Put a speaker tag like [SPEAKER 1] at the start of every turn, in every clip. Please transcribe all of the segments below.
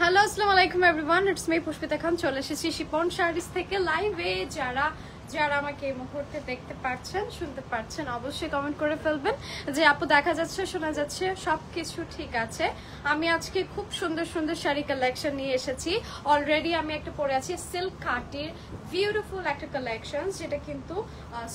[SPEAKER 1] Hello আসসালামু আলাইকুম everyone, it's me Pushpita খান। চলে এসেছি শিপন শাড়িজ থেকে লাইভে। যারা আমাকে এই মুহূর্তে দেখতে পাচ্ছেন, শুনতে পাচ্ছেন, অবশ্যই কমেন্ট করে ফেলবেন যে আপু দেখা যাচ্ছে, শোনা যাচ্ছে, সবকিছু ঠিক আছে। আমি আজকে খুব সুন্দর সুন্দর শাড়ি কালেকশন নিয়ে এসেছি। অলরেডি আমি একটা পরে আছি সিল্ক কাটির বিউটিফুল একটা কালেকশন, যেটা কিন্তু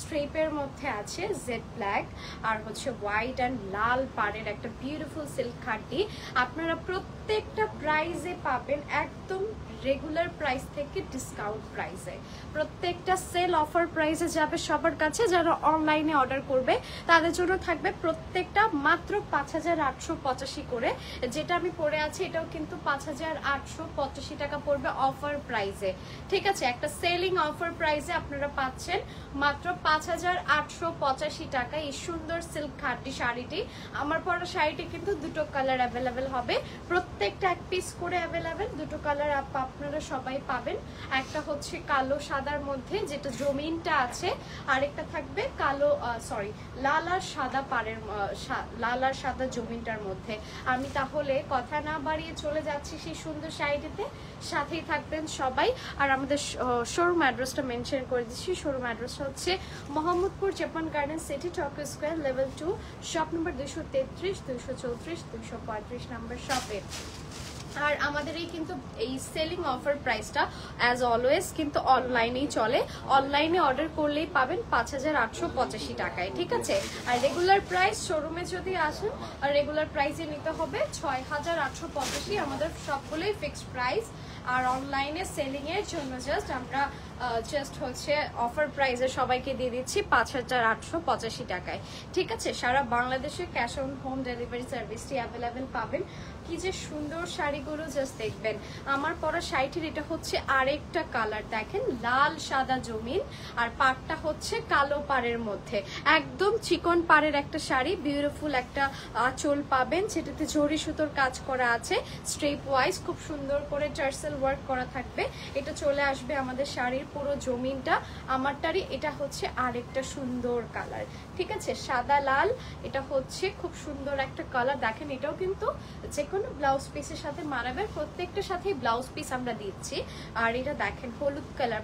[SPEAKER 1] স্ট্রেপের মধ্যে আছে, জেড ব্ল্যাক আর হচ্ছে হোয়াইট অ্যান্ড লাল পাড়ের একটা বিউটিফুল সিল্ক কাটি। আপনারা প্রত্যেকটা প্রাইসে পাবেন একদম রেগুলার প্রাইস থেকে ডিসকাউন্ট প্রাইসে। প্রত্যেকটা সেল অফার প্রাইসে যাবে সবার কাছে। যারা অনলাইনে অর্ডার করবে তাদের জন্য থাকবে প্রত্যেকটা মাত্র 5885 করে। যেটা আমি পরে আছি এটাও কিন্তু 5885 টাকা পড়বে অফার প্রাইসে। ঠিক আছে, একটা সেলিং অফার প্রাইসে আপনারা পাচ্ছেন মাত্র 5885 টাকা এই সুন্দর সিল্ক খাটি শাড়িটি। আমার পরা শাড়িটি কিন্তু দুটো কালার অ্যাভেলেবেল হবে, প্রত্যেকটা এক পিস করে অ্যাভেলেবেল। দুটো কালার আপনারা সবাই পাবেন। একটা হচ্ছে কালো সাদার মধ্যে যেটা জমিনটা আছে, আরেকটা থাকবে কালো লাল আর সাদা পাড়ের, লাল আর সাদা জমিনটার মধ্যে। আমি তাহলে কথা না বাড়িয়ে চলে যাচ্ছি সেই সুন্দর শাড়িটিতে, সাথেই থাকবেন সবাই। আর আমাদের শোরুম অ্যাড্রেসটা মেনশন করে দিচ্ছি। শোরুম অ্যাড্রেসটা হচ্ছে Mohammadpur Japan garden city Tokyo square level 2 shop number 233, 234, 235 number শপে। আর আমাদের এই কিন্তু এই সেলিং অফার প্রাইসটা অ্যাজ অলওয়েজ কিন্তু অনলাইনেই চলে। অনলাইনে অর্ডার করলেই পাবেন 5885 টাকায়। ঠিক আছে, আর রেগুলার প্রাইস শোরুমে যদি আসেন আর রেগুলার প্রাইসে নিতে হবে 6885। আমাদের সবগুলোই ফিক্সড প্রাইস। আর অনলাইনে সেলিং এর জন্য আমরা হচ্ছে অফার প্রাইসে সবাইকে দিয়ে দিচ্ছি 5885 টাকায়। ঠিক আছে, সারা বাংলাদেশে ক্যাশ অন হোম ডেলিভারি সার্ভিসটি অ্যাভেলেবেল পাবেন। কি যে সুন্দর শাড়িগুলো জাস্ট দেখবেন। আমার পরা শাড়িটির এটা হচ্ছে আরেকটা কালার, দেখেন লাল সাদা জমিন, আর পাড়টা হচ্ছে কালো পাড়ের মধ্যে, একদম চিকন পাড়ের একটা শাড়ি। বিউটিফুল একটা আঁচল পাবেন, যেটাতে জরি সুতোর কাজ করা আছে, স্ট্রেপ ওয়াইজ খুব সুন্দর করে টার্সেল ওয়ার্ক করা থাকবে। এটা চলে আসবে আমাদের শাড়ির পুরো জমিনটা। আমারটারই এটা হচ্ছে আরেকটা সুন্দর কালার। ঠিক আছে, সাদা লাল, এটা হচ্ছে খুব সুন্দর একটা কালার। দেখেন এটাও কিন্তু যে কোনো ব্লাউজ পিসের সাথে মানাবে, প্রত্যেকটার সাথেই ব্লাউজ পিস আমরা দিচ্ছি। আর এটা দেখেন হলুদ কালার,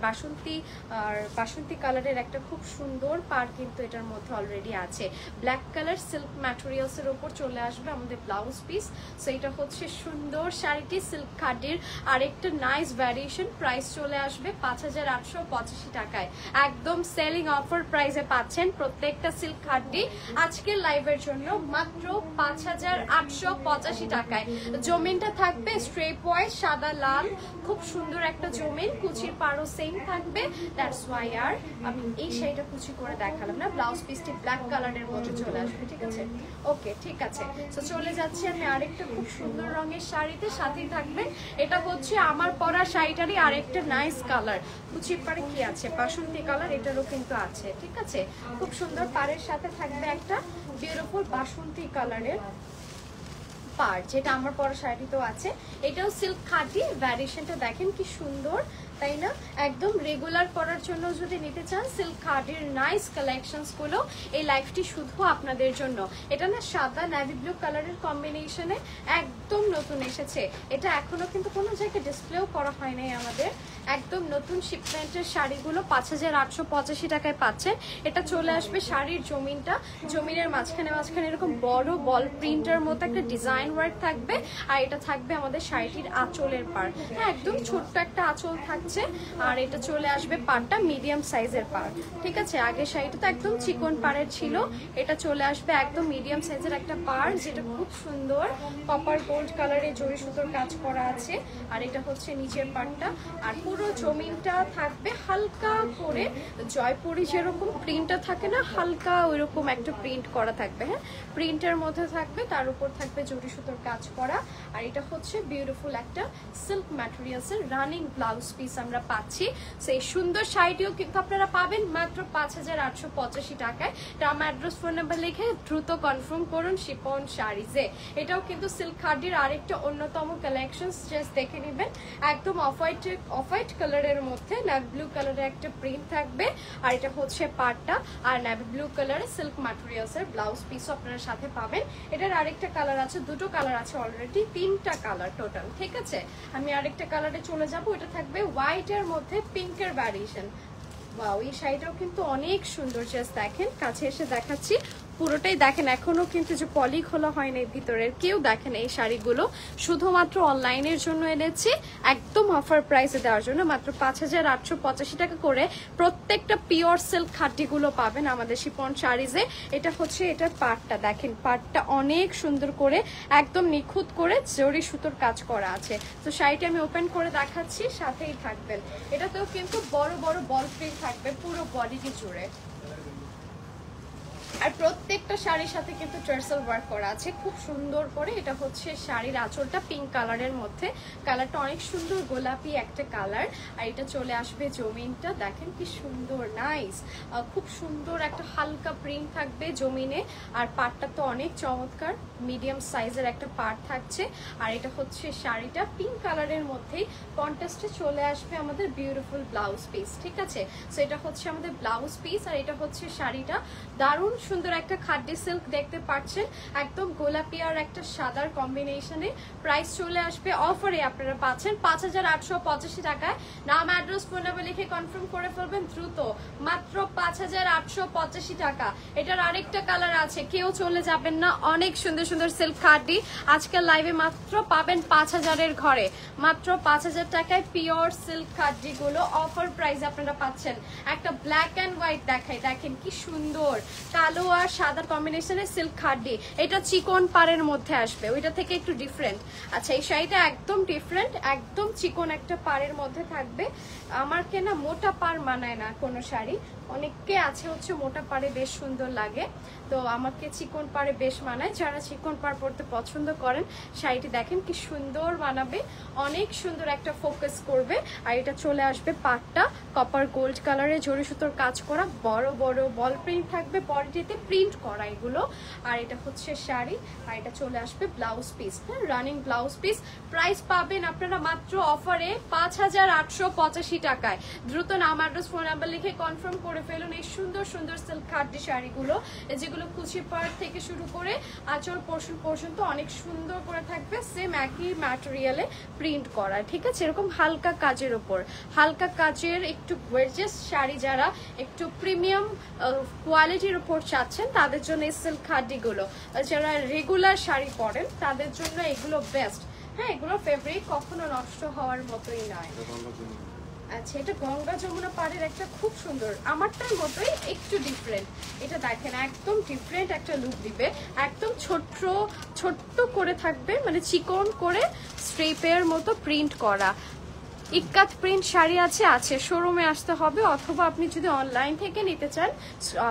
[SPEAKER 1] বাসন্তী কালারের একটা খুব সুন্দর পাড় কিন্তু এটার মধ্যে অলরেডি আছে। ব্ল্যাক কালার সিল্ক ম্যাটেরিয়ালস এর উপর চলে আসবে আমাদের ব্লাউজ পিস। সো এটা হচ্ছে সুন্দর শাড়িটি সিল্ক খাটির আরেকটা নাইস ভ্যারিয়েশন। প্রাইস চলে আসবে 5885 টাকায়। একদম সেলিং অফার প্রাইসে পাচ্ছেন প্রত্যেকটা সিল্ক খাটি আজকের লাইভের জন্য মাত্র 5885 টাকায়। জমিনটা থাকবে স্ট্রেপ ওয়াইজ সাদা লাল, খুব সুন্দর একটা জমিন। কুচির পাড়ও সেম থাকবে, দ্যাটস ওয়াই আর আমি এই শাড়িটা কুচি করে দেখালাম না। ব্লাউজ পিসটি ব্ল্যাক কালারের মধ্যে চলে আসবে। ঠিক আছে, ওকে ঠিক আছে। তো চলে যাচ্ছি আমি আরেকটা খুব সুন্দর রঙের শাড়িতে, সাথেই থাকবে এটা হচ্ছে আমার পরা শাড়িটারই আরেকটা নাইস কালার। কুচির পাড়ে কি আছে, বাসন্তী কালার, এটারও কিন্তু আছে। ঠিক আছে, খুব সুন্দর পাড়ের সাথে থাকবে একটা বিউটিফুল বাসন্তী কালারের পাড়, যেটা আমার পরা শাড়িতেও আছে। এটাও সিল্ক খাটি, ভ্যারিয়েশনটা দেখেন কি সুন্দর, তাই না? একদম রেগুলার পরার জন্য যদি নিতে চান সিল্ক খাটির নাইস কালেকশনস গুলো, এই লাইফটি শুধু আপনাদের জন্য। এটা না সাদা নেভি ব্লু কালারের কম্বিনেশনে একদম নতুন এসেছে। এটা এখনো কিন্তু কোনো জায়গায় ডিসপ্লেও করা হয় নাই আমাদের। একদম নতুন শিপমেন্টের শাড়িগুলো 5885 টাকায় পাচ্ছেন। এটা চলে আসবে শাড়ির জমিনটা, জমিনের মাঝখানে এরকম বড় বল প্রিন্টের মতো একটা ডিজাইন ওয়ার্ক থাকবে। আর এটা থাকবে আমাদের শাড়িটির আঁচলের পাড়, হ্যাঁ একদম ছোট্ট একটা আঁচল থাকছে। আর এটা চলে আসবে পাড়টা মিডিয়াম সাইজের পাড়। ঠিক আছে, আগে শাড়িটা তো একদম চিকন পাড়ের ছিল, এটা চলে আসবে একদম মিডিয়াম সাইজের একটা পাড়, যেটা খুব সুন্দর কপার গোল্ড কালারে জরি সুতোর কাজ করা আছে। আর এটা হচ্ছে নিচের পাড়টা। আর পুরো জমিনটা থাকবে হালকা করে জয়পুরি যেরকম প্রিন্টটা থাকে না, হালকা ওইরকম একটা প্রিন্ট করা থাকবে। হ্যাঁ, প্রিন্টের মধ্যে থাকবে, তার উপর থাকবে জরি সুতোর কাজ করা। আর এটা হচ্ছে বিউটিফুল একটা সিল্ক ম্যাটেরিয়ালস এর রানিং ব্লাউজ পিস আমরা পাচ্ছি। সেই সুন্দর শাড়িটিও কিন্তু আপনারা পাবেন মাত্র 5885 টাকায়। নাম, অ্যাড্রেস, ফোন নাম্বার লিখে দ্রুত কনফার্ম করুন শিপন শাড়িজে। এটাও কিন্তু সিল্ক খাটির আরেকটা অন্যতম কালেকশন, জাস্ট দেখে নেবেন। একদম অফ হোয়াইট হোয়াইট কালারের মধ্যে নেভি ব্লু কালারের একটা প্রিন্ট থাকবে, আর এটা হচ্ছে পাড়টা, আর নেভি ব্লু কালারের সিল্ক ম্যাটেরিয়ালসের ব্লাউজ পিসও আপনারা সাথে পাবেন। এটার আরেকটা কালার আছে, দুটো কালার আছে অলরেডি, 3টা কালার টোটাল, ঠিক আছে। আমি আরেকটা কালারে চলে যাব, এটা থাকবে হোয়াইটের মধ্যে পিঙ্কের ভ্যারিয়েশন। ওয়াও, এই শাড়িটাও কিন্তু অনেক সুন্দর, জাস্ট দেখেন, কাছে এসে দেখাচ্ছি, পুরোটাই দেখেন, এখনো কিন্তু যে পলি খোলা হয়নি ভিতরের, কেউ দেখেন এই শাড়িগুলো শুধুমাত্র অনলাইনের জন্য এনেছি, একদম অফার প্রাইসে দেওয়ার জন্য, মাত্র 5885 টাকা করে প্রত্যেকটা পিওর সিল্ক খাটিগুলো পাবেন আমাদের শিপন শাড়িজে। এটা হচ্ছে এটার পাটটা, দেখেন পাটটা অনেক সুন্দর করে একদম নিখুঁত করে জরি সুতোর কাজ করা আছে। তো শাড়িটা আমি ওপেন করে দেখাচ্ছি, সাথেই থাকবেন। এটাতেও কিন্তু বড় বড় বল প্রিন্ট থাকবে পুরো বডিটি জুড়ে, আর প্রত্যেকটা শাড়ির সাথে কিন্তু টার্সেল ওয়ার্ক করা আছে খুব সুন্দর করে। এটা হচ্ছে শাড়ির আঁচলটা পিঙ্ক কালারের মধ্যে, কালারটা অনেক সুন্দর গোলাপি একটা কালার, আর এটা চলে আসবে জমিনটা, দেখেন কি সুন্দর, নাইস, খুব সুন্দর একটা হালকা প্রিন্ট থাকবে জমিনে। আর পাটটা তো অনেক চমৎকার, মিডিয়াম সাইজের একটা পাট থাকছে। আর এটা হচ্ছে শাড়িটা পিঙ্ক কালারের মধ্যেই কন্ট্রাস্টে চলে আসবে আমাদের বিউটিফুল ব্লাউজ পিস, ঠিক আছে। সো এটা হচ্ছে আমাদের ব্লাউজ পিস, আর এটা হচ্ছে শাড়িটা। দারুণ সুন্দর একটা খাদ্য সিল্ক দেখতে পাচ্ছেন, একদম গোলাপি আর একটা সাদার কম্বিনেশনে। প্রাইস চলে আসবে অফারে, আপনারা পাচ্ছেন 5885 টাকায়। নাম, অ্যাড্রেস, ফোন নাম্বার লিখে কনফার্ম করে ফেলবেন দ্রুত, মাত্র 5885 টাকা। এটার আরেকটা কালার আছে, কেউ চলে যাবেন না, অনেক সুন্দর সুন্দর সিল্ক খাডি আজকের লাইভে মাত্র পাবেন 5000-এর ঘরে, মাত্র 5000 টাকায় পিওর সিল্ক খাডি গুলো অফার প্রাইস আপনারা পাচ্ছেন। একটা ব্ল্যাক অ্যান্ড হোয়াইট দেখাই, দেখেন কি সুন্দর, কালো আর সাদা কম্বিনেশনে সিল্ক খাডি। এটা চিকন পাড়ের মধ্যে আসবে, ওইটা থেকে একটু ডিফারেন্ট। আচ্ছা, এই শাড়িটা একদম ডিফারেন্ট, একদম চিকন একটা পাড়ের মধ্যে থাকবে। আমার কেনা মোটা পাড় মানায় না কোনো শাড়ি, অনেককে আছে হচ্ছে মোটা পাড়ে বেশ সুন্দর লাগে, তো আমাকে চিকন পাড়ে বেশ মানায়। যারা চিকন পাড় পরতে পছন্দ করেন, শাড়িটি দেখেন কি সুন্দর মানাবে, অনেক সুন্দর একটা ফোকাস করবে। আর এটা চলে আসবে পাটটা কপার গোল্ড কালারে জরি সুতোর কাজ করা, বড় বড় বল প্রিন্ট থাকবে, বডিতে প্রিন্ট করা এগুলো। আর এটা হচ্ছে শাড়ি, আর এটা চলে আসবে ব্লাউজ পিস, হ্যাঁ, রানিং ব্লাউজ পিস। প্রাইস পাবেন আপনারা মাত্র অফারে 5885 টাকায়। দ্রুত নাম, অ্যাড্রেস, ফোন নাম্বার লিখে কনফার্ম করে ফেলুন এই সুন্দর সুন্দর সিল্ক খাড্ডি শাড়িগুলো, যেগুলো কুচি পাড় থেকে শুরু করে আঁচল পোর্শন পর্যন্ত অনেক সুন্দর করে থাকবে, সেম একই ম্যাটেরিয়ালে প্রিন্ট করা, ঠিক আছে। এরকম হালকা কাজের উপর, হালকা কাজের একটু গর্জিয়াস শাড়ি, যারা একটু প্রিমিয়াম কোয়ালিটির উপর চাচ্ছেন তাদের জন্য এই সিল্ক খাড্ডিগুলো, যারা রেগুলার শাড়ি পরেন তাদের জন্য এগুলো বেস্ট। হ্যাঁ, এগুলো ফেব্রিক কখনো নষ্ট হওয়ার মতোই নয়। আচ্ছা, এটা গঙ্গা যমুনা পাড়ের একটা খুব সুন্দর, আমারটার মতোই একটু ডিফারেন্ট। এটা দেখেন একদম ডিফারেন্ট একটা লুক দিবে, একদম ছোট্ট ছোট্ট করে থাকবে, মানে চিকন করে স্ট্রেপের মতো প্রিন্ট করা। ইক্কাত প্রিন্ট শাড়ি আছে শোরুমে আসতে হবে, অথবা আপনি যদি অনলাইন থেকে নিতে চান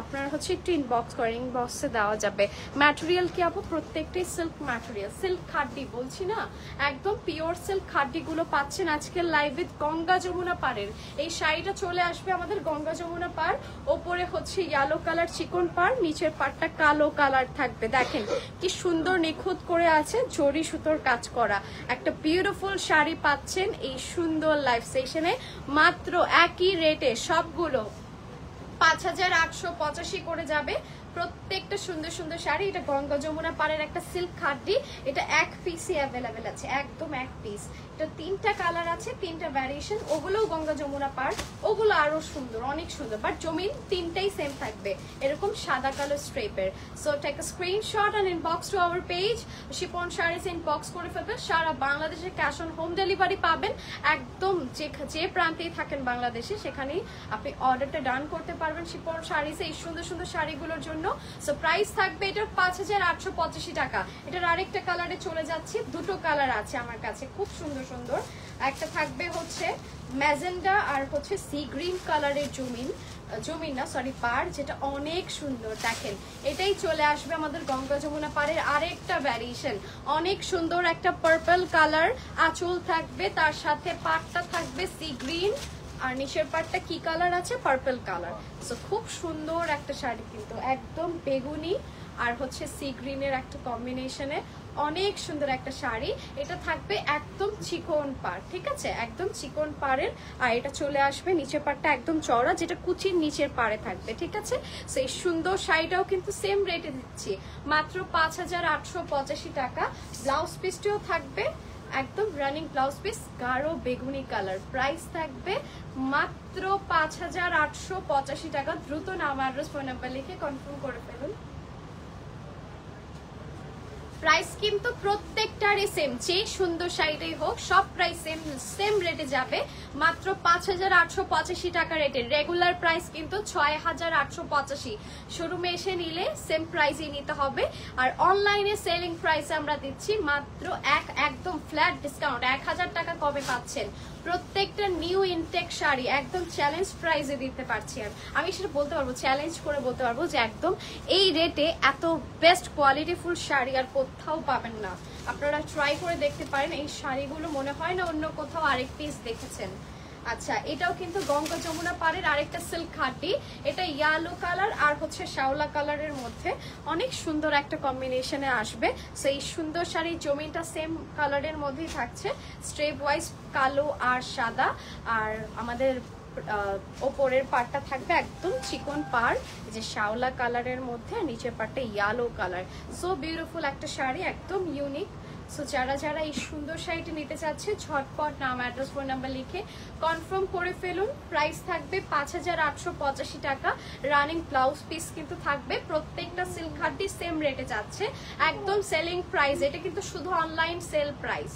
[SPEAKER 1] আপনার হচ্ছে একটু ইনবক্স করেন, ইনবক্সে দেওয়া যাবে। ম্যাটেরিয়াল কি আপু? প্রত্যেকটাই সিল্ক ম্যাটেরিয়াল, সিল্ক খাড্ডি বলছি না, একদম পিওর সিল্ক খাড্ডিগুলো পাচ্ছেন আজকের লাইভে গঙ্গা যমুনা পাড়ের। এই শাড়িটা চলে আসবে আমাদের গঙ্গা যমুনা পাড়, ওপরে হচ্ছে ইয়েলো কালার চিকন পাড়, নিচের পাড়টা কালো কালার থাকবে। দেখেন কি সুন্দর নিখুঁত করে আছে, জরি সুতোর কাজ করা একটা বিউটিফুল শাড়ি পাচ্ছেন এই সুন্দর লাইভ সেশনে, মাত্র একই রেটে সবগুলো 5885 করে যাবে প্রত্যেকটা সুন্দর সুন্দর শাড়ি। এটা গঙ্গা যমুনা পাড়ের একটা সিল্ক খাড্ডি, এটা এক পিসই অ্যাভেলেবেল আছে, একদম এক পিস। এটা 3টা কালার আছে, 3টা ভ্যারিয়েশন, ওগুলোও গঙ্গা যমুনা পাড়, ওগুলো আরো সুন্দর, অনেক সুন্দর, বাট জমিন 3টাই সেম থাকবে, এরকম সাদা কালো স্ট্রেপের। So take a screenshot and inbox to our page, Shipon Sarees inbox করে ফেলবেন। সারা বাংলাদেশে ক্যাশ অন হোম ডেলিভারি পাবেন, একদম যে প্রান্তেই থাকেন বাংলাদেশে সেখানেই আপনি অর্ডারটা ডান করতে পারবেন শিপন শাড়িজে এই সুন্দর সুন্দর শাড়িগুলোর জন্য। সো প্রাইস থাকবে এটার 5885 টাকা। এটার আরেকটা কালারে চলে যাচ্ছি, দুটো কালার আছে আমার কাছে খুব সুন্দর সুন্দর, একটা থাকবে হচ্ছে ম্যাজেন্ডা আর হচ্ছে সি গ্রিন কালারের জমিন না সরি পাড়, যেটা অনেক সুন্দর। দেখেন এটাই চলে আসবে আমাদের গঙ্গা যমুনা পাড়ের আরেকটা ভ্যারিয়েশন, অনেক সুন্দর একটা পার্পল কালার আঁচল থাকবে, তার সাথে পাড়টা থাকবে সি গ্রিন, আর নিচের পাটটা কি কালার আছে? Purple colour. সো খুব সুন্দর একটা শাড়ি, কিন্তু একদম বেগুনি আর হচ্ছে সি গ্রিনের একটা কম্বিনেশনে, অনেক সুন্দর একটা শাড়ি। এটা থাকবে একদম চিকন পাড়, ঠিক আছে, একদম চিকন পাড়ের। আর এটা চলে আসবে নিচের পাড়টা একদম চওড়া, যেটা কুচির নিচের পাড়ে থাকবে, ঠিক আছে। সেই সুন্দর শাড়িটাও কিন্তু সেম রেটে দিচ্ছি, মাত্র 5885 টাকা। ব্লাউজ পিসটিও থাকবে একদম রানিং ব্লাউজ পিস, গাঢ় বেগুনি কালার। প্রাইস থাকবে মাত্র 5885 টাকা। দ্রুত নাম, অ্যাড্রেস, ফোন নাম্বার লিখে কনফার্ম করে ফেলুন। প্রাইস কিন্তু প্রত্যেকটারই সেম, যে সুন্দর শাড়িটাই হোক সব প্রাইস সেম রেটে যাবে, মাত্র 5885 টাকা রেটে। রেগুলার প্রাইস কিন্তু 6885। শোরুমে এসে নিলে সেম প্রাইসই নিতে হবে। আর অনলাইনে সেলিং প্রাইসে আমরা দিচ্ছি মাত্র একদম ফ্ল্যাট ডিসকাউন্ট, 1000 টাকা কমে পাচ্ছেন। প্রত্যেকটা নিউ ইনটেক শাড়ি একদম চ্যালেঞ্জ প্রাইসে দিতে পারছি। আর আমি সেটা বলতে পারবো, চ্যালেঞ্জ করে বলতে পারবো যে একদম এই রেটে এত বেস্ট কোয়ালিটিফুল শাড়ি আর কোথাও পাবেন না। আপনারা ট্রাই করে দেখতে পারেন। এই শাড়িগুলো মনে হয় না অন্য কোথাও আরেক পিস দেখেছেন। আচ্ছা, এটাও কিন্তু গঙ্গা যমুনা পাড়ের আরেকটা সিল্ক খাটি। এটা ইয়েলো কালার আর হচ্ছে শ্যাওলা কালারের মধ্যে অনেক সুন্দর একটা কম্বিনেশনে আসবে। সেই সুন্দর শাড়ি জমিনটা সেম কালারের মধ্যেই থাকছে, স্ট্রেপ ওয়াইজ কালো আর সাদা। আর আমাদের ওপরের পাড়টা থাকবে একদম চিকন পাড়, যে শ্যাওলা কালারের মধ্যে, আর নিচের পাড়টা ইয়েলো কালার। সো বিউটিফুল একটা শাড়ি, একদম ইউনিক। সো যারা যারা এই সুন্দর শাড়িটি নিতে চাচ্ছে ঝটপট নাম, অ্যাড্রেস, ফোন নাম্বার লিখে কনফার্ম করে ফেলুন। প্রাইস থাকবে 5885 টাকা। রানিং ব্লাউজ পিস কিন্তু থাকবে। প্রত্যেকটা সিল্ক খাটি সেম রেটে যাচ্ছে, একদম সেলিং প্রাইস। এটা কিন্তু শুধু অনলাইন সেল প্রাইস।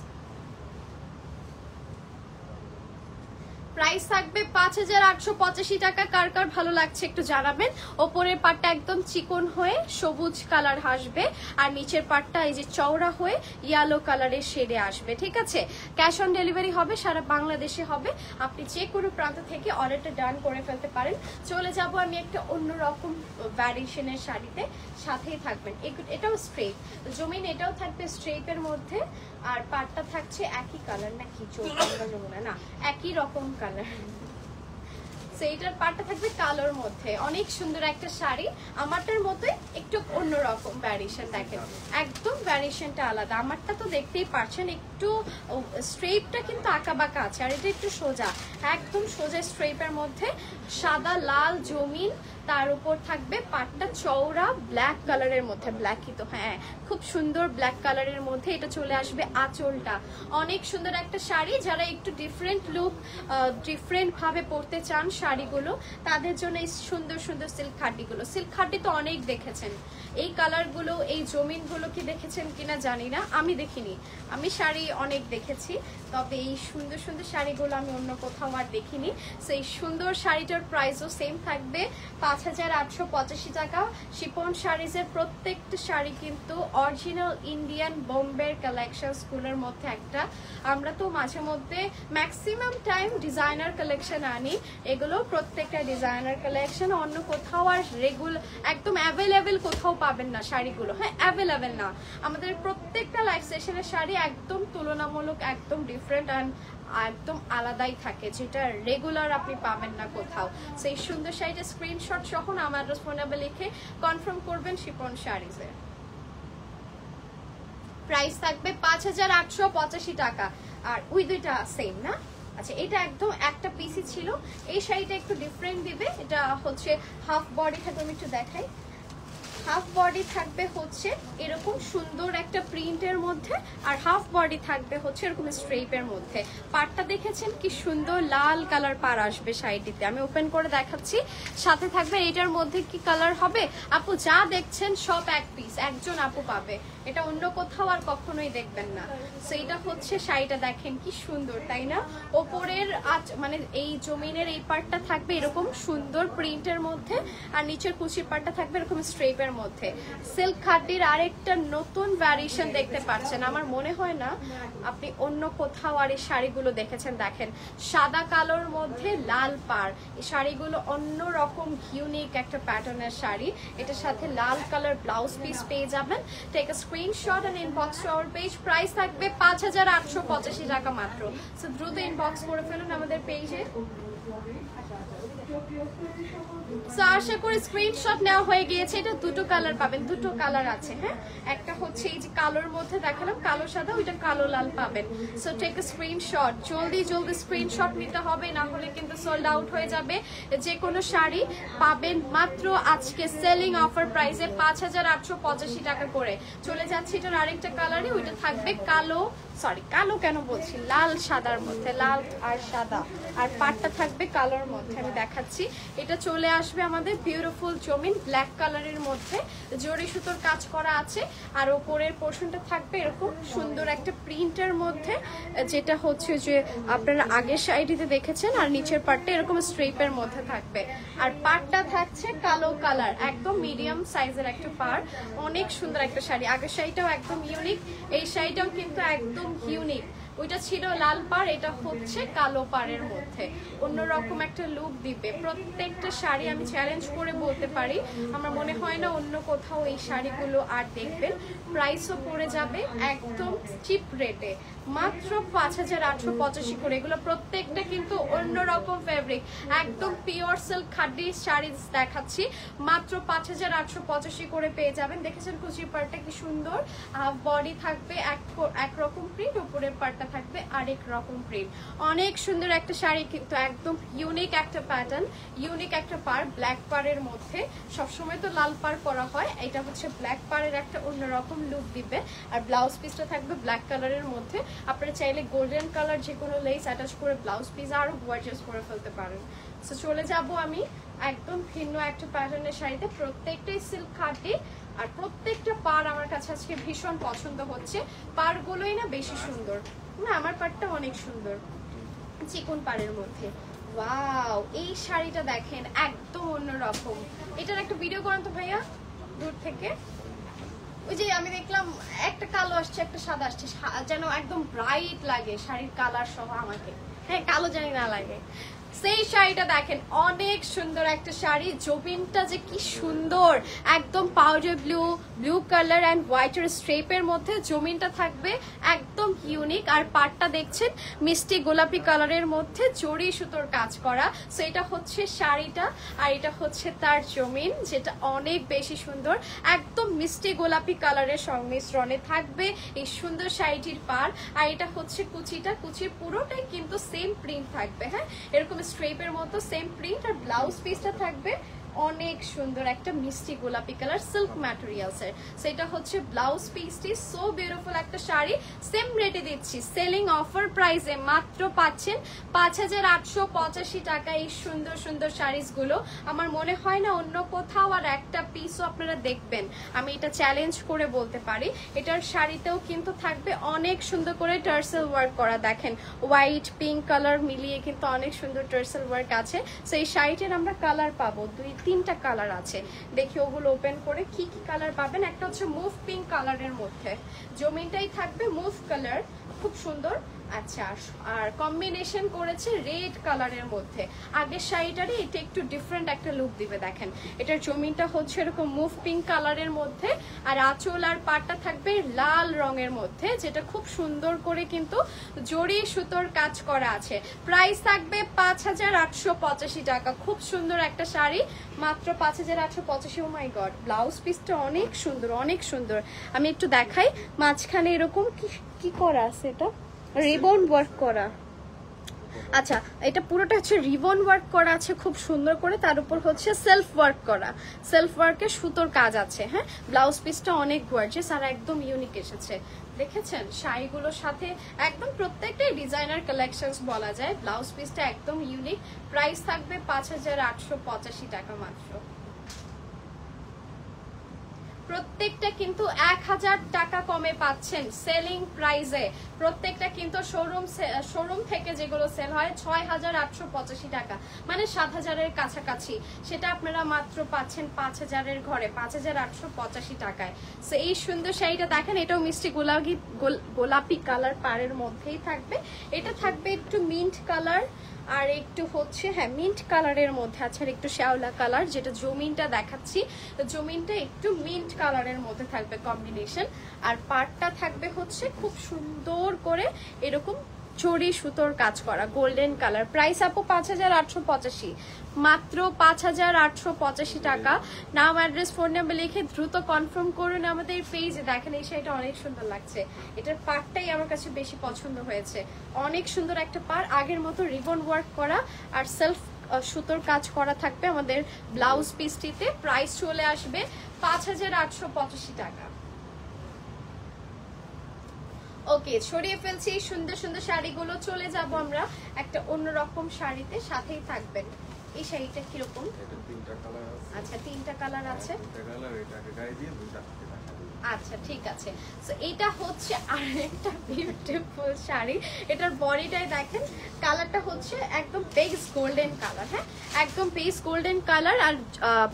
[SPEAKER 1] প্রাইস থাকবে 5885 টাকা। কার কার ভালো লাগছে একটু জানাবেন। ওপরের পাটটা একদম চিকন হয়ে সবুজ কালার আসবে, আর নিচের পাটটা এই যে চওড়া হয়ে ইয়েলো কালারের শেডে আসবে, ঠিক আছে। ক্যাশ অন ডেলিভারি হবে, সারা বাংলাদেশে হবে। আপনি যে কোনো প্রান্ত থেকে অর্ডারটা ডান করে ফেলতে পারেন। চলে যাব আমি একটা অন্যরকম ভ্যারিয়েশনের শাড়িতে, সাথেই থাকবেন। এটাও স্ট্রেপ জমিন, এটাও থাকবে স্ট্রেপের মধ্যে। আর পাটটা থাকছে একই কালার, নাকি যমুনা না, একই রকম কালার। সেইটার পাটটা থাকবে কালোর মধ্যে। অনেক সুন্দর একটা শাড়ি, আমারটার মতো একটু অন্যরকম ভ্যারিয়েশন। দেখেন একদম ভ্যারিয়েশনটা আলাদা। আমারটা তো দেখতেই পাচ্ছেন একটু স্ট্রেপটা কিন্তু আঁকা বাঁকা আছে, আর এটা একটু সোজা, একদম সোজা স্ট্রেপের মধ্যে সাদা লাল জমিন। তার উপর থাকবে পাটটা চওড়া ব্ল্যাক কালারের মধ্যে, ব্ল্যাকই তো, হ্যাঁ খুব সুন্দর ব্ল্যাক কালারের মধ্যে। এটা চলে আসবে আঁচলটা। অনেক সুন্দর একটা শাড়ি। যারা একটু ডিফারেন্ট লুক, ডিফারেন্ট ভাবে পরতে চান শাড়িগুলো, তাদের জন্য এই সুন্দর সুন্দর সিল্ক খাটিগুলো। সিল্ক খাটি তো অনেক দেখেছেন, এই কালারগুলো, এই জমিনগুলো কি দেখেছেন কিনা জানি না, আমি দেখিনি। আমি শাড়ি অনেক দেখেছি, তবে এই সুন্দর সুন্দর শাড়িগুলো আমি অন্য কোথাও আর দেখিনি। সেই সুন্দর শাড়িটার প্রাইসও সেম থাকবে 5885 টাকা। শিপন শাড়িজের প্রত্যেকটা শাড়ি কিন্তু অরিজিনাল ইন্ডিয়ান বোম্বের কালেকশন স্কুলের মধ্যে একটা। আমরা তো মাঝে মধ্যে ম্যাক্সিমাম টাইম ডিজাইনার কালেকশন আনি, এগুলো প্রত্যেকটা ডিজাইনার কালেকশন। অন্য কোথাও আর রেগুলার একদম অ্যাভেলেবেল কোথাও পাবেন না শাড়িগুলো। হ্যাঁ, অ্যাভেলেবেল না। আমাদের প্রত্যেকটা লাইভ সেশনের শাড়ি একদম তুলনামূলক, একদম ডিফারেন্ট অ্যান্ড একদম আলাদাই থাকে, যেটা রেগুলার আপনি পাবেন না কোথাও। সেই সুন্দর শাড়িটা স্ক্রিনশট সহ নাম, অ্যাড্রেস, ফোন নাম্বার লিখে কনফার্ম করবেন শিপন শাড়িজে। প্রাইস থাকবে 5885 টাকা। আর ওই দুইটা সেম না? আচ্ছা, এটা একদম একটা পিসই ছিল। এই শাড়িটা একটু ডিফারেন্ট দিবে। এটা হচ্ছে হাফ বডি থাকবে, আমি একটু দেখাই। হাফ বডি থাকবে হচ্ছে এরকম সুন্দর একটা প্রিন্টের মধ্যে, আর হাফ বডি থাকবে হচ্ছে এরকম স্ট্রেপের মধ্যে। পাড়টা দেখেছেন কি সুন্দর লাল কালার পাড় আসবে শাড়িটিতে। আমি ওপেন করে দেখাচ্ছি। সাথে থাকবে এটার মধ্যে কি কালার হবে আপু, যা দেখছেন সব এক পিস, একজন আপু পাবে। এটা অন্য কোথাও আর কখনোই দেখবেন না। সেইটা হচ্ছে শাড়িটা, দেখেন কি সুন্দর, তাই না? ওপরের মানে এই জমিনের এই পার্টটা থাকবে এরকম সুন্দর প্রিন্টের মধ্যে, আর নিচের কুচির পার্টটা থাকবে এরকম স্ট্রেপের মধ্যে। সিল্ক খাটির আরেকটা নতুন ভ্যারিয়েশন দেখতে পাচ্ছেন। আমার মনে হয় না আপনি অন্য কোথাও আর এই শাড়িগুলো দেখেছেন। দেখেন সাদা কালোর মধ্যে লাল পাড়, এই শাড়িগুলো অন্য রকম ইউনিক একটা প্যাটার্নের শাড়ি। এটার সাথে লাল কালার ব্লাউজ পিস পেয়ে যাবেন। Take a screenshot and inbox to our page. Price থাকবে 5885 টাকা মাত্র। সো দ্রুত ইনবক্স করে ফেলুন আমাদের পেজে। সো আশা করি স্ক্রিনশট নেওয়া হয়ে গিয়েছে। এটা দুটো কালার পাবেন, দুটো কালার আছে। হ্যাঁ, একটা হচ্ছে এই যে কালোর মধ্যে দেখালাম, কালো সাদা, ওইটা কালো লাল পাবেন। সো টেক আ স্ক্রিনশট, জলদি জলদি স্ক্রিনশট নিতে হবে, না হলে কিন্তু সোল্ড আউট হয়ে যাবে। যে কোনো শাড়ি পাবেন মাত্র আজকে সেলিং অফার প্রাইসে 5885 টাকা করে। চলে যাচ্ছে এটার আরেকটা কালারে, ওইটা থাকবে কালো, সরি কালো কেন বলছি, লাল সাদার মধ্যে, লাল আর সাদা, আর পাটটা থাকবে কালোর মধ্যে। আমি দেখাচ্ছি, এটা চলে আসবে আমাদের বিউটিফুল জমিন ব্ল্যাক কালারের মধ্যে, জরি সুতোর কাজ করা আছে, আর ওপরের পোর্শনটা থাকবে এরকম সুন্দর একটা প্রিন্টের মধ্যে, যেটা হচ্ছে যে আপনারা আগের শাড়িটিতে দেখেছেন, আর নিচের পাটটা এরকম স্ট্রিপের মধ্যে থাকবে, আর পাটটা থাকছে কালো কালার, একদম মিডিয়াম সাইজের একটা পার। অনেক সুন্দর একটা শাড়ি, আগের শাড়িটাও একদম ইউনিক, এই শাড়িটাও কিন্তু একদম ইউনিক। ওইটা ছিল লাল পাড়, এটা হচ্ছে কালো পাড়ের মধ্যে, অন্যরকম একটা লুক দিবে। প্রত্যেকটা শাড়ি আমি চ্যালেঞ্জ করে বলতে পারি, আমার মনে হয় না অন্য কোথাও এই শাড়িগুলো আর দেখবেন। প্রাইসও পড়ে যাবে একদম চিপ রেটে, মাত্র 5885 করে। এগুলো প্রত্যেকটা কিন্তু অন্যরকম ফেব্রিক, একদম পিওর সিল্ক খাডি শাড়ি দেখাচ্ছি, মাত্র 5885 করে পেয়ে যাবেন। দেখেছেন কুচির পাড়টা কি সুন্দর, হাফ বডি থাকবে একরকম প্রিন্ট, উপরের পাড়টা থাকবে আরেক রকম প্রিন্ট। অনেক সুন্দর একটা শাড়ি, কিন্তু একদম ইউনিক একটা প্যাটার্ন, ইউনিক একটা পাড়, ব্ল্যাক পাড়ের মধ্যে। সবসময় তো লাল পাড় পরা হয়, এটা হচ্ছে ব্ল্যাক পাড়ের একটা অন্যরকম লুক দিবে। আর ব্লাউজ পিসটা থাকবে ব্ল্যাক কালারের মধ্যে। আপনারা চাইলে গোল্ডেন কালার যে কোনো লেস অ্যাটাচ করে ব্লাউজ পিস আরো গর্জিয়াস করে ফেলতে পারেন। সো চলে যাব আমি একদম ভিন্ন একটা প্যাটার্নের শাড়িতে, প্রত্যেকটাই সিল্ক খাটি, আর প্রত্যেকটা পাড় আমার কাছে আজকে ভীষণ পছন্দ হচ্ছে। পাড়গুলোই না বেশি সুন্দর, না আমার পাড়টা অনেক সুন্দর চিকন পাড়ের মধ্যে। ওয়াও, এই শাড়িটা দেখেন একদম অন্যরকম। এটার একটা ভিডিও করেন তো ভাইয়া দূর থেকে। ওই যে আমি দেখলাম একটা কালো আসছে, একটা সাদা আসছে, যেন একদম ব্রাইট লাগে শাড়ির কালার সহ আমাকে। হ্যাঁ, কালো জানি না লাগে। সেই শাড়িটা দেখেন, অনেক সুন্দর একটা শাড়ি, জমিনটা যে কি সুন্দর, একদম powder blue, blue colour and হোয়াইটের স্ট্রেপের মধ্যে জমিনটা থাকবে একদম ইউনিক। আর পাটটা দেখছেন মিষ্টি গোলাপি কালারের মধ্যে জরি সুতোর কাজ করা। সো এটা হচ্ছে শাড়িটা, আর এটা হচ্ছে তার জমিন, যেটা অনেক বেশি সুন্দর, একদম মিষ্টি গোলাপি কালারের সংমিশ্রণে থাকবে এই সুন্দর শাড়িটির পার। আর এটা হচ্ছে কুচিটা, কুচির পুরোটাই কিন্তু সেম প্রিন্ট থাকবে। হ্যাঁ, এরকম স্ট্রেপের মতো সেম প্রিন্ট, আর ব্লাউজ পিসটা থাকবে অনেক সুন্দর একটা মিষ্টি গোলাপি কালার সিল্ক ম্যাটেরিয়ালসের। সেটা হচ্ছে ব্লাউজ পিসটি। সো বিউটিফুল একটা শাড়ি, সেম রেটে দিচ্ছি, সেলিং অফার প্রাইসে মাত্র পাচ্ছেন 5885 টাকা। এই সুন্দর সুন্দর শাড়িগুলো আমার মনে হয় না অন্য কোথাও আর একটা পিসও আপনারা দেখবেন, আমি এটা চ্যালেঞ্জ করে বলতে পারি। এটার শাড়িতেও কিন্তু থাকবে অনেক সুন্দর করে টার্সেল ওয়ার্ক করা, দেখেন হোয়াইট পিঙ্ক কালার মিলিয়ে কিন্তু অনেক সুন্দর টার্সেল ওয়ার্ক আছে। সো এই শাড়িটার আমরা কালার পাবো তিনটা কালার আছে, দেখি ওগুলো ওপেন করে কি কি কালার পাবেন। একটা হচ্ছে মুভ পিঙ্ক কালারের মধ্যে, জমিনটাই থাকবে মুভ কালার, খুব সুন্দর। আচ্ছা, আর কম্বিনেশন করেছে রেড কালারের মধ্যে। আগের শাড়িটারই এটা একটু ডিফারেন্ট একটা লুক দিবে। দেখেন এটার জমিনটা হচ্ছে এরকম মুভ পিঙ্ক কালারের মধ্যে, আর আঁচল আর পাটটা থাকবে লাল রঙের মধ্যে, যেটা খুব সুন্দর করে কিন্তু জরি সুতোর কাজ করা আছে। প্রাইস থাকবে 5885 টাকা। খুব সুন্দর একটা শাড়ি, মাত্র 5885। ও মাই গড, ব্লাউজ পিসটা অনেক সুন্দর, অনেক সুন্দর। আমি একটু দেখাই, মাঝখানে এরকম কি করা আছে, এটা রিবন ওয়ার্ক করা। আচ্ছা, এটা পুরোটা হচ্ছে রিবন ওয়ার্ক করা আছে খুব সুন্দর করে, তার উপর হচ্ছে সেলফ ওয়ার্ক করা, সেলফ ওয়ার্কে সুতোর কাজ আছে। হ্যাঁ, ব্লাউজ পিসটা অনেক গর্জিয়াস আর একদম ইউনিক এসেছে। দেখেছেন শাড়িগুলোর সাথে একদম প্রত্যেকটাই ডিজাইনার কালেকশনস বলা যায়। ব্লাউজ পিসটা একদম ইউনিক। প্রাইস থাকবে 5885 টাকা মাত্র। প্রত্যেকটা কিন্তু 1000 টাকা কমে পাচ্ছেন সেলিং প্রাইসে। প্রত্যেকটা কিন্তু শোরুম থেকে যেগুলো সেল হয় 6885 টাকা, মানে 7000-এর কাছাকাছি, সেটা আপনারা মাত্র পাচ্ছেন 5000-এর ঘরে, 5885 টাকায়। সো এই সুন্দর শাড়িটা দেখেন, এটাও মিষ্টি গোলাপি কালার পাড়ের মধ্যেই থাকবে। এটা থাকবে একটু মিন্ট কালার, আর একটু হচ্ছে হ্যাঁ মিন্ট কালারের মধ্যে আছে, আর একটু শ্যাওলা কালার, যেটা জমিনটা দেখাচ্ছি, জমিনটা একটু মিন্ট কালারের মধ্যে থাকবে কম্বিনেশন। আর পাড়টা থাকবে হচ্ছে খুব সুন্দর করে এরকম জরি সুতোর কাজ করা গোল্ডেন কালার। প্রাইস আপু 5885, মাত্র 5885 টাকা। নাম অ্যাড্রেস ফোন নাম্বার লিখে দ্রুত কনফার্ম করুন আমাদের পেজে। দেখেন এই শাড়িটা অনেক সুন্দর লাগছে, এটার পাড়টাই আমার কাছে বেশি পছন্দ হয়েছে। অনেক সুন্দর একটা পাড়, আগের মতো রিবন ওয়ার্ক করা আর সেলফ সুতোর কাজ করা থাকবে আমাদের ব্লাউজ পিসটিতে। প্রাইস চলে আসবে 5885 টাকা। ওকে, ছড়িয়ে ফেলছি সুন্দর সুন্দর শাড়িগুলো। চলে যাব আমরা একটা অন্যরকম শাড়িতে, সাথেই থাকবেন। এই শাড়িটা কিরকম? আচ্ছা, 3টা কালার আছে। আচ্ছা ঠিক আছে। সো এটা হচ্ছে আরেকটা বিউটিফুল শাড়ি। এটার বডিটাই দেখেন, কালারটা হচ্ছে একদম বেস গোল্ডেন কালার। হ্যাঁ, একদম বেস গোল্ডেন কালার। আর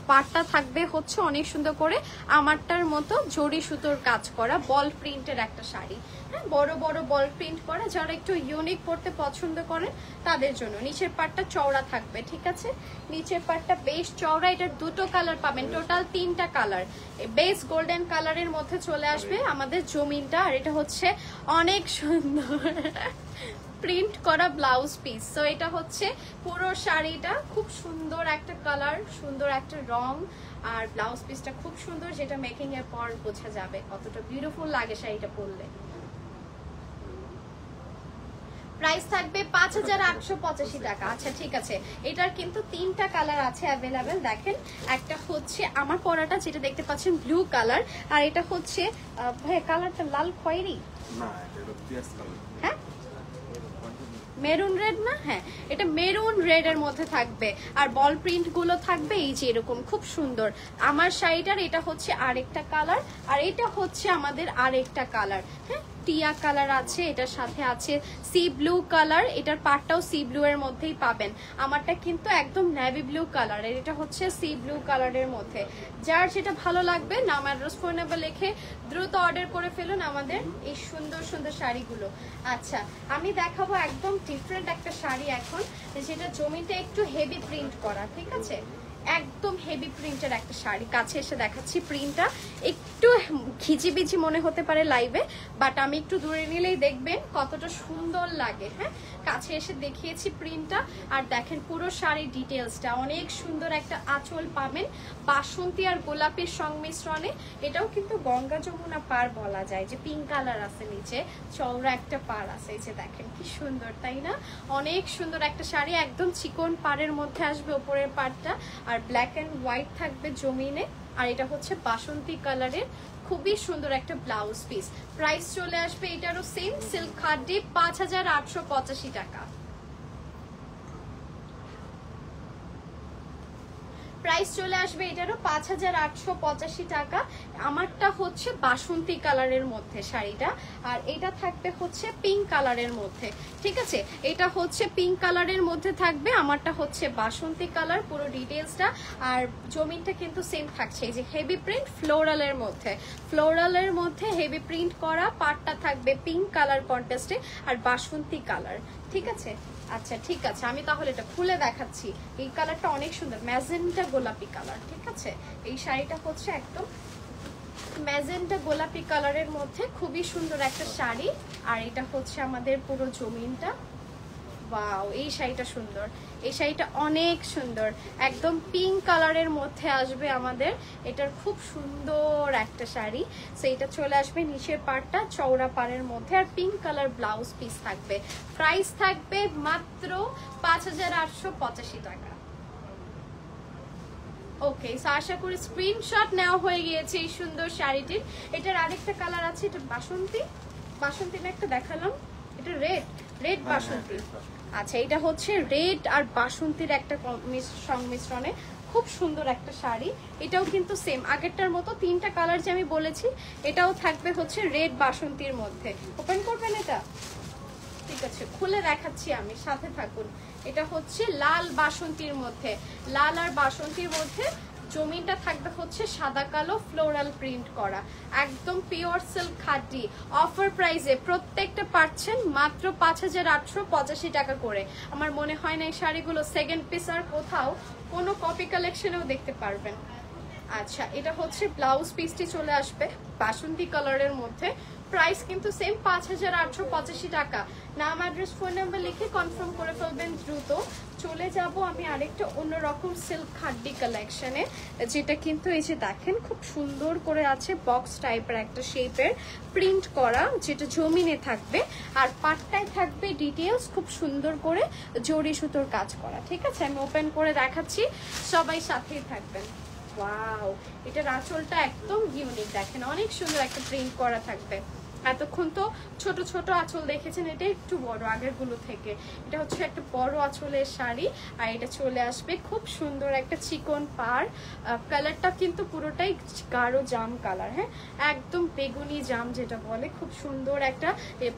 [SPEAKER 1] পাটটা থাকবে হচ্ছে অনেক সুন্দর করে আমারটার মতো জরি সুতোর কাজ করা বল প্রিন্টের একটা শাড়ি। হ্যাঁ, বড় বড় বল প্রিন্ট করা, যারা একটু ইউনিক পড়তে পছন্দ করেন তাদের জন্য। নিচের পাটটা চওড়া থাকবে, ঠিক আছে, নিচের পাটটা বেশ চওড়া। এটার দুটো কালার পাবেন, টোটাল 3টা কালার। বেস গোল্ডেন কালারের মধ্যে চলে আসবে আমাদের জমিনটা। আর এটা হচ্ছে অনেক সুন্দর প্রিন্ট করা ব্লাউজ পিস। তো এটা হচ্ছে পুরো শাড়িটা, খুব সুন্দর একটা কালার, সুন্দর একটা রং। আর ব্লাউজ পিসটা খুব সুন্দর, যেটা মেকিং এর পর বোঝা যাবে কতটা বিউটিফুল লাগে শাড়িটা পরলে। প্রাইস থাকবে 5885 টাকা। আচ্ছা ঠিক আছে, এটার কিন্তু 3টা কালার আছে অ্যাভেলেবেল। দেখেন, একটা হচ্ছে আমার পরাটা যেটা দেখতে পাচ্ছেন ব্লু কালার, আর এটা হচ্ছে ভাই কালারটা লাল খয়েরি, হ্যাঁ মেরুন রেড না, হ্যাঁ এটা মেরুন রেড এর মধ্যে থাকবে। আর বল প্রিন্ট গুলো থাকবে এই যে এরকম, খুব সুন্দর। আমার শাড়িটার এটা হচ্ছে আরেকটা কালার, আর এটা হচ্ছে আমাদের আরেকটা কালার। হ্যাঁ, টিয়া কালার আছে, এটার সাথে আছে সি ব্লু কালার। এটার পাটটাও সি ব্লু এর মধ্যেই পাবেন। আমারটা কিন্তু একদম নেভি ব্লু কালার, এটা হচ্ছে সি ব্লু কালারের মধ্যে। যার যেটা ভালো লাগবে নাম অ্যাড্রেস ফোন নাম্বার লিখে দ্রুত অর্ডার করে ফেলুন আমাদের এই সুন্দর সুন্দর শাড়িগুলো। আচ্ছা, আমি দেখাবো একদম ডিফারেন্ট একটা শাড়ি এখন, যেটা জমিতে একটু হেভি প্রিন্ট করা, ঠিক আছে, একদম হেভি প্রিন্টের একটা শাড়ি। কাছে এসে দেখাচ্ছি, প্রিন্টটা একটু ঘিজিবিজি মনে হতে পারে লাইভে, বাট আমি একটু দূরে নিলেই দেখবেন কতটা সুন্দর লাগে। হ্যাঁ, কাছে এসে দেখিয়েছি প্রিন্টটা। আর দেখেন পুরো শাড়ির ডিটেলসটা, অনেক সুন্দর একটা আঁচল পাবেন বাসন্তী আর গোলাপের সংমিশ্রণে। এটাও কিন্তু গঙ্গা যমুনা পার বলা যায়, যে পিঙ্ক কালার আছে, নিচে চওড়া একটা পার আছে। এই যে দেখেন কি সুন্দর, তাই না? অনেক সুন্দর একটা শাড়ি, একদম চিকন পাড়ের মধ্যে আসবে উপরের পাড়টা, আর ব্ল্যাক এন্ড হোয়াইট থাকবে জমিনে। আর এটা হচ্ছে বাসন্তী কালারের খুবই সুন্দর একটা ব্লাউজ পিস। প্রাইস চলে আসবে এটারও সেম, সিল্ক খাড্ডি 5885 টাকা। প্রাইস চলে আসবে এটারও 5885 টাকা। আমারটা হচ্ছে বাসন্তী কালারের মধ্যে শাড়িটা, আর এটা থাকবে হচ্ছে পিঙ্ক কালারের মধ্যে, ঠিক আছে, এটা হচ্ছে পিঙ্ক কালারের মধ্যে থাকবে, আমারটা হচ্ছে বাসন্তী কালার। পুরো ডিটেলসটা আর জমিনটা কিন্তু সেম থাকছে, এই যে হেভি প্রিন্ট ফ্লোরালের মধ্যে, ফ্লোরালের মধ্যে হেভি প্রিন্ট করা। পাটটা থাকবে পিঙ্ক কালার কন্ট্রাস্টে আর বাসন্তী কালার, ঠিক আছে। আচ্ছা ঠিক আছে, আমি তাহলে এটা খুলে দেখাচ্ছি। এই কালারটা অনেক সুন্দর, ম্যাজেন্টা গোলাপি কালার, ঠিক আছে। এই শাড়িটা হচ্ছে একদম ম্যাজেন্টা গোলাপি কালারের মধ্যে, খুবই সুন্দর একটা শাড়ি। আর এটা হচ্ছে আমাদের পুরো জমিনটা। ওয়াও, এই শাড়িটা সুন্দর, এই শাড়িটা অনেক সুন্দর, একদম পিঙ্ক কালারের মধ্যে আসবে আমাদের। এটার খুব সুন্দর একটা শাড়ি। সো এটা চলে আসবে নিচের পাড়টা চওড়া পাড়ের মধ্যে, আর পিঙ্ক কালার ব্লাউজ পিস থাকবে। প্রাইস থাকবে মাত্র 5885 টাকা। ওকে, সো আশা করি স্ক্রিনশট নেওয়া হয়ে গিয়েছে এই সুন্দর শাড়িটির। এটার আরেকটা কালার আছে, এটা বাসন্তী, বাসন্তী না একটা দেখালাম, এটা রেড, রেড বাসন্তী। আচ্ছা, এটা হচ্ছে রেড আর বাসন্তীর একটা সংমিশ্রণে খুব সুন্দর একটা শাড়ি। এটাও কিন্তু সেম আগেরটার মতো 3টা কালার যে আমি বলেছি, এটাও থাকবে হচ্ছে রেড বাসন্তীর মধ্যে। ওপেন করবেন এটা? ঠিক আছে, খুলে দেখাচ্ছি আমি, সাথে থাকুন। এটা হচ্ছে লাল বাসন্তীর মধ্যে, লাল আর বাসন্তীর মধ্যে জমিনটা থাকবে হচ্ছে সাদা কালো ফ্লোরাল প্রিন্ট করা, একদম পিওর সিল্ক খাড্ডি। অফার প্রাইসে প্রত্যেকটা পাচ্ছেন মাত্র 5885 টাকা করে। আমার মনে হয় না এই শাড়িগুলো সেকেন্ড পিস আর কোথাও কোনো কপি কালেকশনেও দেখতে পারবেন। আচ্ছা, এটা হচ্ছে ব্লাউজ পিসটি চলে আসবে বাসন্তী কালারের মধ্যে, প্রাইস কিন্তু সেম 5885 টাকা। নাম অ্যাড্রেস ফোন নাম্বার লিখে কনফার্ম করে ফেলবেন দ্রুত। চলে যাব আমি আরেকটা অন্যরকম সিল্ক খাড্ডি কালেকশনে, যেটা কিন্তু এই যে দেখেন খুব সুন্দর করে আছে বক্স টাইপের একটা শেপের প্রিন্ট করা, যেটা জমিনে থাকবে আর পাটটায় থাকবে ডিটেলস খুব সুন্দর করে জরি সুতোর কাজ করা। ঠিক আছে, আমি ওপেন করে দেখাচ্ছি, সবাই সাথেই থাকবেন। ওয়াও, এটার আঁচলটা একদম ইউনিক, দেখেন অনেক সুন্দর একটা প্রিন্ট করা থাকবে। এতক্ষণ তো ছোট ছোট আঁচল দেখেছেন, এটা একটু বড় আগের গুলো থেকে। এটা হচ্ছে একটা বড় আঁচলের শাড়ি আর এটা চলে আসবে খুব সুন্দর একটা চিকন পার। কালারটা কিন্তু পুরোটাই গাঢ় জাম কালার, হ্যাঁ একদম বেগুনি জাম যেটা বলে। খুব সুন্দর একটা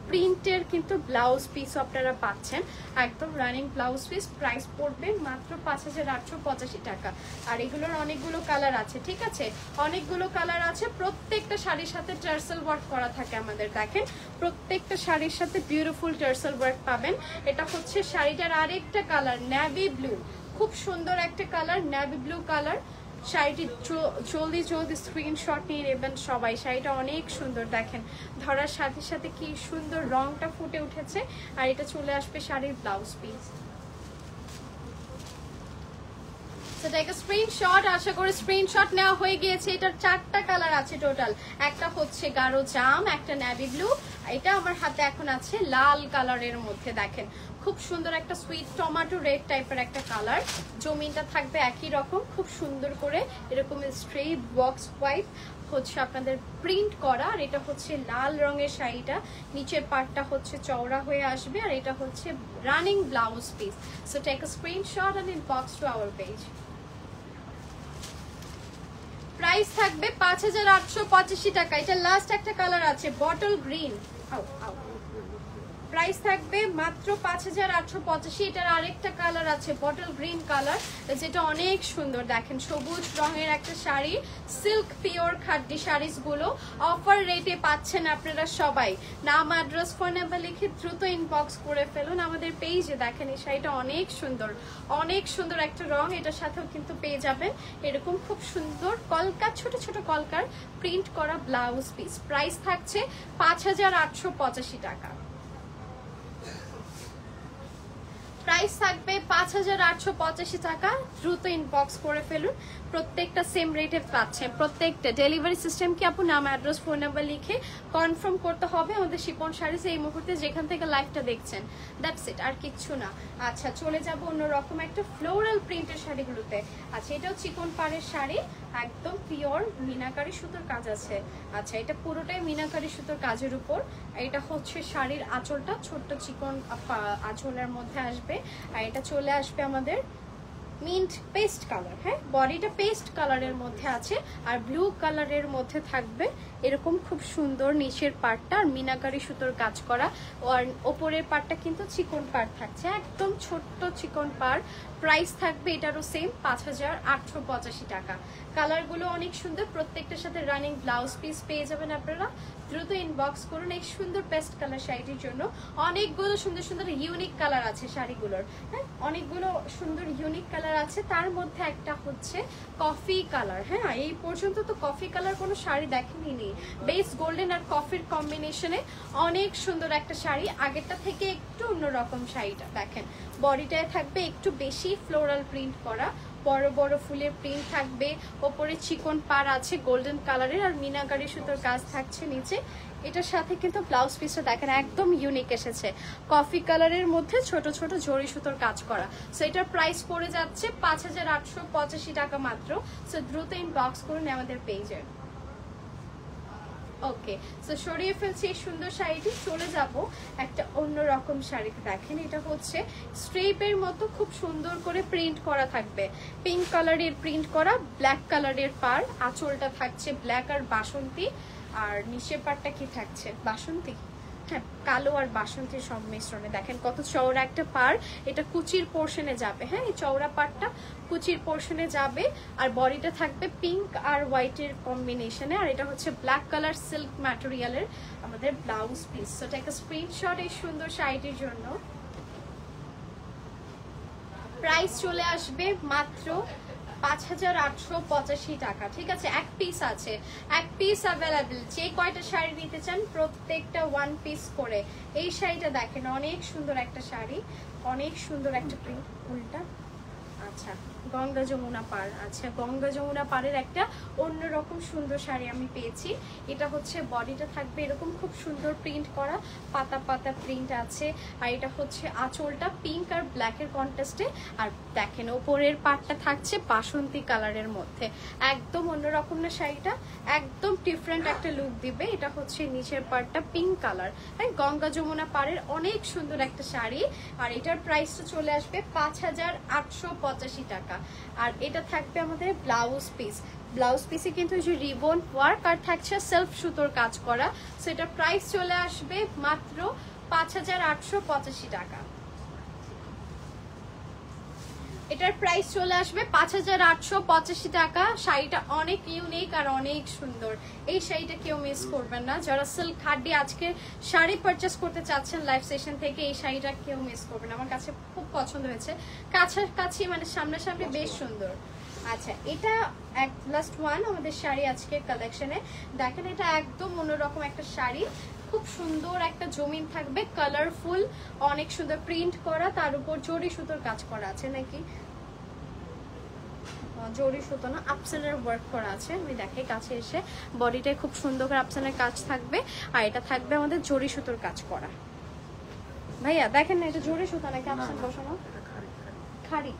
[SPEAKER 1] প্রিন্টের কিন্তু ব্লাউজ পিস আপনারা পাচ্ছেন, একদম রানিং ব্লাউজ পিস। প্রাইস পড়বে মাত্র 5885 টাকা। আর এগুলোর অনেকগুলো কালার আছে, ঠিক আছে, অনেকগুলো কালার আছে। প্রত্যেকটা শাড়ির সাথে টার্সেল ওয়ার্ক করা থাকে আমাদের, দেখেন প্রত্যেকটা শাড়ির সাথে বিউটিফুল টার্সেল ওয়ার্ক পাবেন। এটা হচ্ছে শাড়িটার আরেকটা কালার নেভি ব্লু, খুব সুন্দর একটা কালার নেভি ব্লু কালার। শাড়িটি জলদি জলদি স্ক্রিনশট নিয়ে নেবেন সবাই। শাড়িটা অনেক সুন্দর, দেখেন ধরার সাথে সাথে কি সুন্দর রংটা ফুটে উঠেছে। আর এটা চলে আসবে শাড়ির ব্লাউজ পিস। স্ক্রিনশট, আশা করি স্ক্রিনশট নেওয়া হয়ে গিয়েছে। এটার 4টা কালার আছে টোটাল, একটা হচ্ছে গাঢ় জাম, একটা নেভি ব্লু, এটা আমার হাতে এখন আছে লাল কালারের মধ্যে। দেখেন খুব সুন্দর একটা সুইট টমেটো রেড টাইপের একটা কালার। জমিনটা থাকবে একই রকম, খুব সুন্দর করে এরকম স্ট্রেট বক্স ওয়াইপ হচ্ছে আপনাদের প্রিন্ট করা। আর এটা হচ্ছে লাল রঙের শাড়িটা, নিচের পার্টটা হচ্ছে চওড়া হয়ে আসবে আর এটা হচ্ছে running blouse piece. So take a screenshot and inbox to our page. Price থাকবে 5885 টাকা। এটা লাস্ট একটা কালার আছে বটল গ্রিন, প্রাইস থাকবে মাত্র 5885। এটার আরেকটা কালার আছে বটল গ্রিন কালার, যেটা অনেক সুন্দর। দেখেন সবুজ রঙের একটা শাড়ি, সিল্ক পিওর খাড্ডি শাড়িস গুলো অফার রেটে পাচ্ছেন আপনারা সবাই। নাম অ্যাড্রেস ফোন নাম্বার লিখে দ্রুত ইনবক্স করে ফেলুন আমাদের পেজে। দেখেন এই শাড়িটা অনেক সুন্দর, অনেক সুন্দর একটা রং। এটার সাথেও কিন্তু পেয়ে যাবেন এরকম খুব সুন্দর কলকার, ছোট ছোট কলকার প্রিন্ট করা ব্লাউজ পিস। প্রাইস থাকছে 5885 টাকা। প্রাইস থাকবে 5885 টাকা। দ্রুত ইনবক্স করে ফেলুন, প্রত্যেকটা সেম রেটে পাচ্ছেন। প্রত্যেকটা ডেলিভারি সিস্টেম কি আপু নাম অ্যাড্রেস ফোন নাম্বার লিখে কনফার্ম করতে হবে আমাদের শিপন শাড়িজ এই মুহূর্তে যেখান থেকে লাইভটা দেখছেন। দ্যাটস ইট, আর কিচ্ছু না। আচ্ছা চলে যাব অন্যরকম একটা ফ্লোরাল প্রিন্টের শাড়িগুলোতে। আচ্ছা এটাও চিকন পাড়ের শাড়ি, একদম পিওর মিনাকারি সুতোর কাজ আছে। আচ্ছা এটা পুরোটাই মিনাকারি সুতোর কাজের উপর। এটা হচ্ছে শাড়ির আঁচলটা, ছোট্ট চিকন আঁচলের মধ্যে আসবে। আর এটা চলে আসবে আমাদের মিন্ট পেস্ট কালার, হ্যাঁ বডিটা পেস্ট কালারের মধ্যে আছে আর ব্লু কালারের মধ্যে থাকবে এরকম খুব সুন্দর নিচের পার্টটা আর মিনাকারি সুতোর কাজ করা। আর ওপরের পার্টটা কিন্তু চিকন পাড় থাকছে, একদম ছোট্ট চিকন পাড়। প্রাইস থাকবে এটারও সেম 5885 টাকা। কালারগুলো অনেক সুন্দর, প্রত্যেকটার সাথে রানিং ব্লাউজ পিস পেয়ে যাবেন আপনারা। দ্রুত ইনবক্স করুন এই সুন্দর পেস্ট কালার শাড়িটির জন্য। অনেকগুলো সুন্দর সুন্দর ইউনিক কালার আছে শাড়িগুলোর, হ্যাঁ অনেকগুলো সুন্দর ইউনিক কালার আছে। তার মধ্যে একটা হচ্ছে কফি কালার, হ্যাঁ এই পর্যন্ত তো কফি কালার কোনো শাড়ি দেখেনি নি। বেস গোল্ডেন আর কফির কম্বিনেশনে অনেক সুন্দর একটা শাড়ি। আগেরটা থেকে একটু অন্যরকম শাড়িটা দেখেন, বডিটায় থাকবে একটু বেশি ফ্লোরাল প্রিন্ট করা, বড় বড় ফুলের প্রিন্ট থাকবে, ওপরে চিকন পার আছে গোল্ডেন কালারের আর মিনাকারি সুতোর কাজ থাকছে নিচে। এটার সাথে কিন্তু ব্লাউজ পিসটা দেখেন একদম ইউনিক এসেছে, কফি কালারের মধ্যে ছোট ছোট জরি সুতোর কাজ করা। সো এটার প্রাইস পড়ে যাচ্ছে 5885 টাকা মাত্র। সো দ্রুত ইনবক্স করুন আমাদের পেজে। ওকে সো সরিয়ে ফেলছি এই সুন্দর শাড়িটি। চলে যাব একটা অন্যরকম শাড়িতে। দেখেন এটা হচ্ছে স্ট্রেপের মতো খুব সুন্দর করে প্রিন্ট করা থাকবে, পিঙ্ক কালারের প্রিন্ট করা, ব্ল্যাক কালারের পার, আঁচলটা থাকছে ব্ল্যাক আর বাসন্তী। আর নিচের পাড়টা কি থাকছে বাসন্তী, হ্যাঁ কালো আর বাসন্তীর সংমিশ্রণে। দেখেন কত চওড়া একটা পার, এটা কুচির পোর্শনে যাবে, হ্যাঁ এই চওড়া পারটা কুচির পোর্শনে যাবে। আর বডিটা থাকবে পিঙ্ক আর হোয়াইটের কম্বিনেশনে। আর এটা হচ্ছে ব্ল্যাক কালার সিল্ক ম্যাটেরিয়ালের আমাদের ব্লাউজ পিস। তো একটা স্ক্রিনশট এই সুন্দর শাড়িটির জন্য। প্রাইস চলে আসবে মাত্র 5885 টাকা। ঠিক আছে, এক পিস আছে, এক পিস অ্যাভেলেবল। যে কয়টা শাড়ি নিতে চান প্রত্যেকটা ওয়ান পিস করে। এই শাড়িটা দেখেন, অনেক সুন্দর একটা শাড়ি, অনেক সুন্দর একটা প্রিন্ট। উল্টা, আচ্ছা গঙ্গা যমুনা পাড়। আচ্ছা, গঙ্গা যমুনা পাড়ের একটা অন্যরকম সুন্দর শাড়ি আমি পেয়েছি। এটা হচ্ছে বডিটা থাকবে এরকম খুব সুন্দর প্রিন্ট করা, পাতা পাতা প্রিন্ট আছে। আর এটা হচ্ছে আঁচলটা পিঙ্ক আর ব্ল্যাকের কন্ট্রাস্টে। আর দেখেন ওপরের পাটটা থাকছে বাসন্তী কালারের মধ্যে, একদম অন্যরকম না শাড়িটা, একদম ডিফারেন্ট একটা লুক দিবে। এটা হচ্ছে নিচের পাটটা পিঙ্ক কালার। হ্যাঁ, গঙ্গা যমুনা পাড়ের অনেক সুন্দর একটা শাড়ি। আর এটার প্রাইসটা চলে আসবে 5885 টাকা। আর এটা থাকবে আমাদের ব্লাউজ পিস। ব্লাউজ পিসে কিন্তু যে রিবন ওয়ার্ক আর থাকছে সেলফ সুতোর কাজ করা। সেটা প্রাইস চলে আসবে মাত্র 5885 টাকা। এটার প্রাইস চলে আসবে 5885 টাকা। শাড়িটা অনেক ইউনিক আর অনেক সুন্দর। এই শাড়িটা কেউ মিস করবেন না। যারা সিল্ক খাড্ডি আজকে শাড়ি পারচেস করতে চাচ্ছেন লাইভ সেশন থেকে, এই শাড়িটা কেউ মিস করবেন। আমার কাছে খুব পছন্দ হয়েছে, কাছাকাছি মানে সামনাসামনি বেশ সুন্দর। আচ্ছা, এটা এক লাস্ট ওয়ান আমাদের শাড়ি আজকের কালেকশনে। দেখেন এটা একদম অন্যরকম একটা শাড়ি, খুব সুন্দর একটা জমিন থাকবে, কালারফুল, অনেক সুন্দর প্রিন্ট করা, তার উপর জরি সুতোর কাজ করা আছে। নাকি জরি সুতো না, আপসানের ওয়ার্ক করা আছে। আমি দেখাই কাছে এসে, বডিটায় খুব সুন্দর করে আপসানের কাজ থাকবে। আর এটা থাকবে আমাদের জরি সুতোর কাজ করা। ভাইয়া দেখেন না, এটা জরি সুতো নাকি আপসান বসানো? খাড়ি,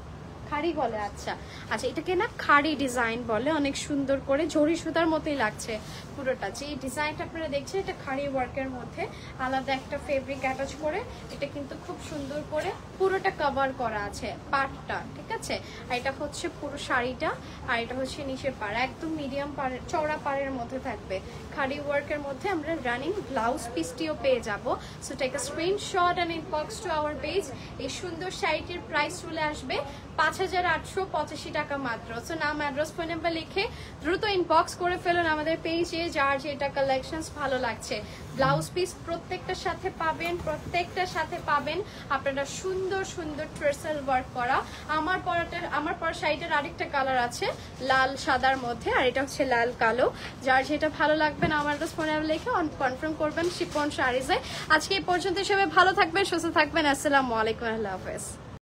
[SPEAKER 1] খাড়ি বলে। আচ্ছা আচ্ছা, এটাকে না খাড়ি ডিজাইন বলে। অনেক সুন্দর করে জরি সুতার মতোই লাগছে পুরোটা। যে ডিজাইনটা আপনারা দেখছেন, এটা খাড়ি ওয়ার্কের মধ্যে আলাদা একটা ফেব্রিক অ্যাটাচ করে এটা কিন্তু খুব সুন্দর করে পুরোটা কভার করা আছে পাড়টা। ঠিক আছে, আর এটা হচ্ছে পুরো শাড়িটা। আর এটা হচ্ছে নিচের পাড়, একদম মিডিয়াম পাড়ের চওড়া পাড়ের মধ্যে থাকবে। খাড়ি ওয়ার্কের মধ্যে আমরা রানিং ব্লাউজ পিসটিও পেয়ে যাব। So take a screenshot and inbox to our page. এই সুন্দর শাড়িটির প্রাইস চলে আসবে 5885 টাকা মাত্র। সো নাম, অ্যাড্রেস, ফোন নাম্বার লিখে দ্রুত ইনবক্স করে ফেলুন আমাদের পেজে, যার যেটা কালেকশনস ভালো লাগছে। ব্লাউজ পিস প্রত্যেকটার সাথে পাবেন, প্রত্যেকটার সাথে পাবেন আপনারা সুন্দর সুন্দর ট্রেসাল ওয়ার্ক করা। আমার পরা শাড়িটার আরেকটা কালার আছে লাল সাদার মধ্যে, আর এটা হচ্ছে লাল কালো। যার যেটা ভালো লাগবে না আমার ফোন নাম্বার লিখে কনফার্ম করবেন শিপন শাড়িজে। আজকে এই পর্যন্ত, সবাই ভালো থাকবেন, সুস্থ থাকবেন। আসসালামু আলাইকুম, আল্লাহ হাফেজ।